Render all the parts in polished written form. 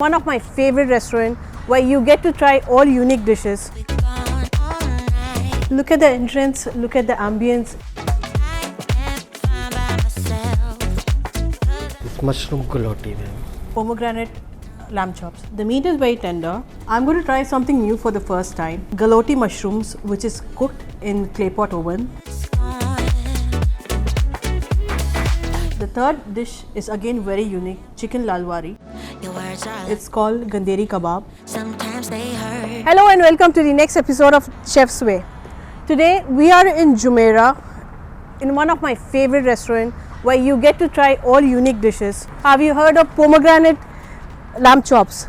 One of my favorite restaurants where you get to try all unique dishes. Look at the entrance, look at the ambience. It's mushroom gulati. Pomegranate lamb chops. The meat is very tender. I'm going to try something new for the first time. Gulati mushrooms, which is cooked in clay pot oven. The third dish is again very unique, chicken lalwari. It's called Ganderi Kebab. Hello and welcome to the next episode of Chef's Way. Today we are in Jumeirah, in one of my favorite restaurants where you get to try all unique dishes. Have you heard of pomegranate lamb chops?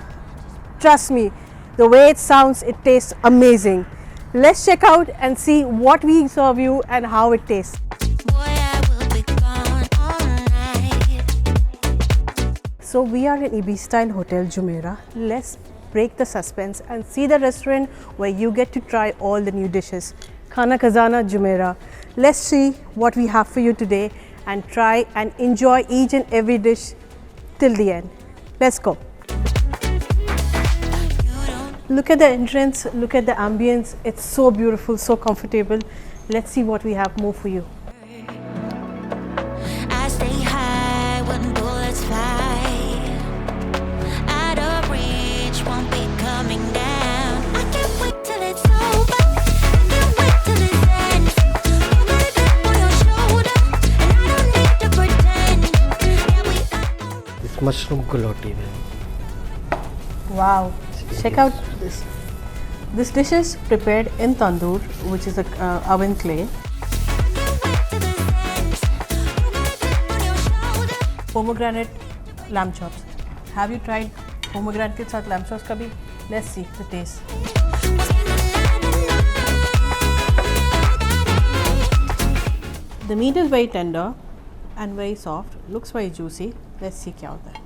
Trust me, the way it sounds, it tastes amazing. Let's check out and see what we serve you and how it tastes. So we are in Abid style hotel Jumeirah. Let's break the suspense and see the restaurant where you get to try all the new dishes. Khana Khazana Jumeirah. Let's see what we have for you today and try and enjoy each and every dish till the end. Let's go. Look at the entrance, look at the ambience. It's so beautiful, so comfortable. Let's see what we have more for you. I stay high when bullets fly. Out of reach, won't be coming down. I can't wait till it's over. I can't wait till it's ends. You're gonna dip on your shoulder, and I don't need to pretend. Yeah, we are. It's mushroom gulati. Wow, check out this. This dish is prepared in tandoor, which is a oven clay. Pomegranate lamb chops. Have you tried pomegranate ke saath lamb chops kabhi? Let's see the taste. The meat is very tender and very soft. Looks very juicy. Let's see kya hota hai.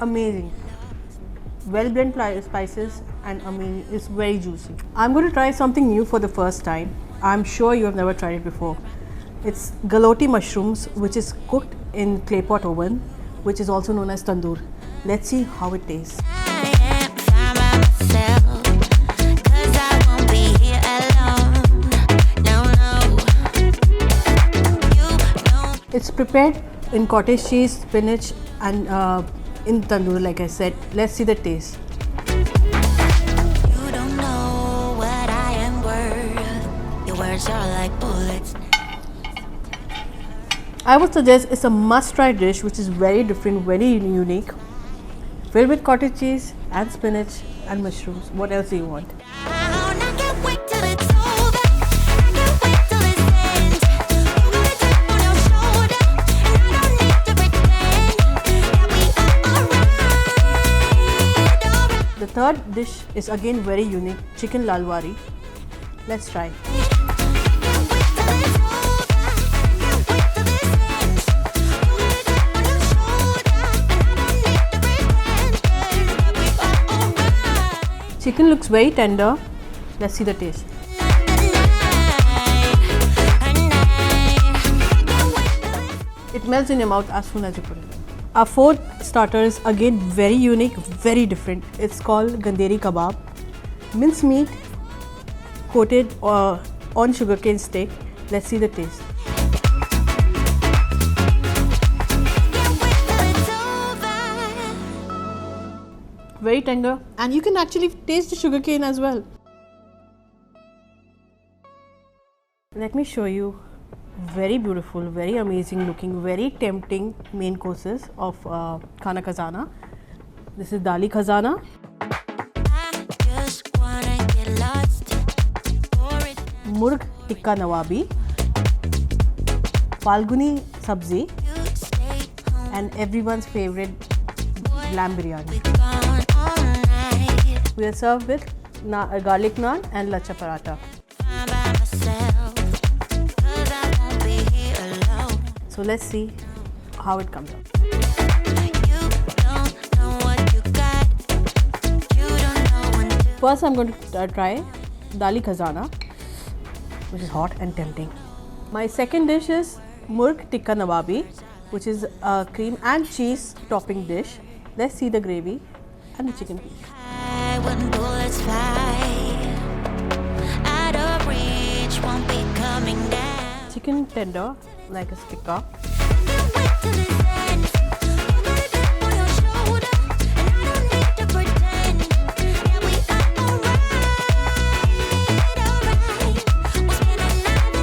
Amazing. Well blended spices and amazing. It's very juicy. I'm going to try something new for the first time. I'm sure you have never tried it before. It's gulati mushrooms, which is cooked in clay pot oven, which is also known as tandoor. Let's see how it tastes. It's prepared in cottage cheese, spinach, and in tandoor, like I said. Let's see the taste. You don't know what I am worth. Your words are like bullets. I would suggest it's a must-try dish, which is very different, very unique, filled with cottage cheese and spinach and mushrooms. What else do you want? I can't wait till it's over. I can't wait till it's ends. You're gonna dip on your shoulder, and I don't need to pretend. Yeah, we are alright. The third dish is again very unique, chicken lalwari. Let's try. Chicken looks very tender. Let's see the taste. It melts in your mouth as soon as you put it in. Our fourth starter is again very unique, very different. It's called Ganderi Kebab. Minced meat coated on sugarcane stick. Let's see the taste. Very tender, and you can actually taste the sugarcane as well. Let me show you very beautiful, very amazing looking, very tempting main courses of Khana Khazana. This is Dali Khazana. I just wanna get lost. Murg tikka nawabi, falguni sabzi, You stay home. and everyone's favorite lamb biryani. Gone all night. We are served with garlic naan and lacha paratha. I'm by myself. 'Cause I won't be here alone. So let's see how it comes out. You don't know what you got. You don't know when to. First, I'm going to try Dali Khazana, which is hot and tempting. My second dish is Murg tikka nawabi, which is a cream and cheese topping dish. Let's see the gravy and the chicken piece. High when bullets fly, out of reach, won't be coming down. Chicken tender, like a tikka. Can't wait till it's end. Put my grip on your shoulder, and I don't need to pretend. Yeah, we are alright. We'll spend another night.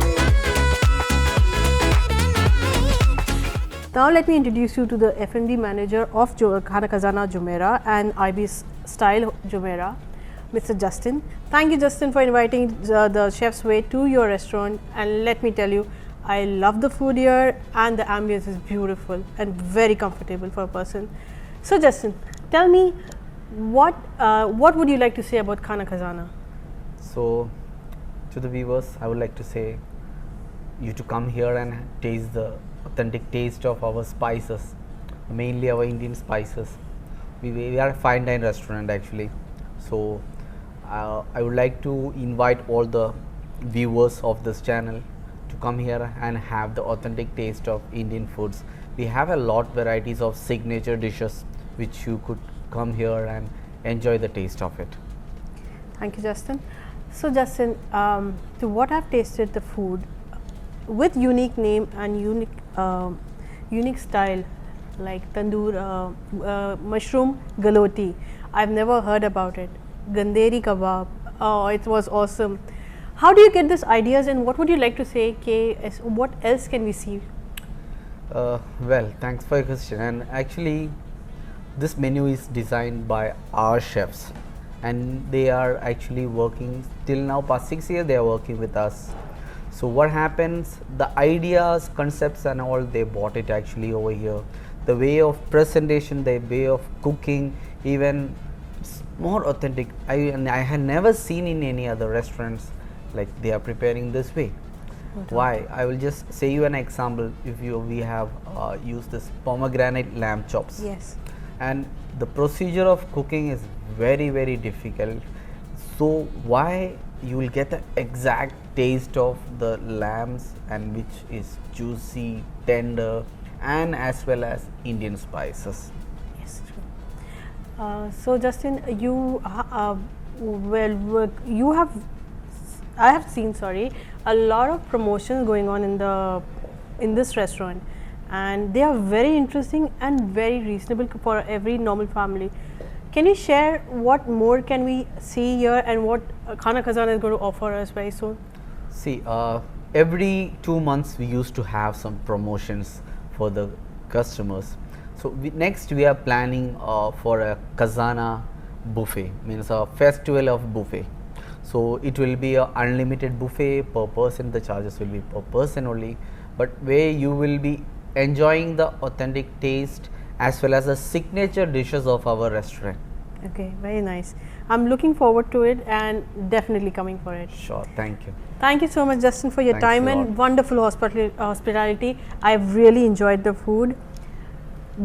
Now let me introduce you to the F&B manager of Khana Khazana Jumeirah and IB's Style Jumeirah, Mr. Justin. Thank you, Justin, for inviting the Chef's Way to your restaurant. And let me tell you, I love the food here and the ambience is beautiful and very comfortable for a person. So, Justin, tell me what would you like to say about Khana Khazana? So, to the viewers, I would like to say you to come here and taste the authentic taste of our spices, mainly our Indian spices. We are a fine dine restaurant actually. So, I would like to invite all the viewers of this channel to come here and have the authentic taste of Indian foods. We have a lot varieties of signature dishes which you could come here and enjoy the taste of it. Thank you, Justin. So, Justin, to what I've tasted the food with unique name and unique style like tandoor mushroom galoti. I've never heard about it. Ganderi Kebab. Oh, it was awesome. How do you get these ideas and what would you like to say? What else can we see? Well, thanks for your question. And actually, this menu is designed by our chefs, and they are actually working till now. Past 6 years, they are working with us. So what happens? The ideas, concepts, and all they bought it actually over here. The way of presentation, the way of cooking, even more authentic. I had never seen in any other restaurants like they are preparing this way. Why? I will just say you an example. We have used this pomegranate lamb chops. Yes. And the procedure of cooking is very difficult. So why you will get the exact taste of the lambs, and which is juicy, tender, and as well as Indian spices. Yes, true. So, Justin, I have seen a lot of promotions going on in this restaurant, and they are very interesting and very reasonable for every normal family. Can you share what more can we see here and what Khana Khazana is going to offer us very soon? See, every 2 months we used to have some promotions for the customers. So next we are planning for a Khazana buffet, means a festival of buffet. So it will be a unlimited buffet per person. The charges will be per person only, but where you will be enjoying the authentic taste as well as the signature dishes of our restaurant. Okay, very nice. I'm looking forward to it and definitely coming for it. Sure, thank you. Thank you so much, Justin, for your Thanks time a and lot. wonderful hospitality. I've really enjoyed the food.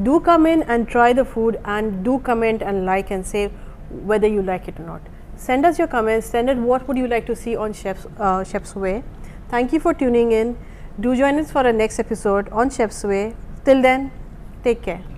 Do come in and try the food, and do comment and like and say whether you like it or not. Send us your comments. Send it what would you like to see on Chef's Way. Thank you for tuning in. Do join us for our next episode on Chef's Way. Till then, take care.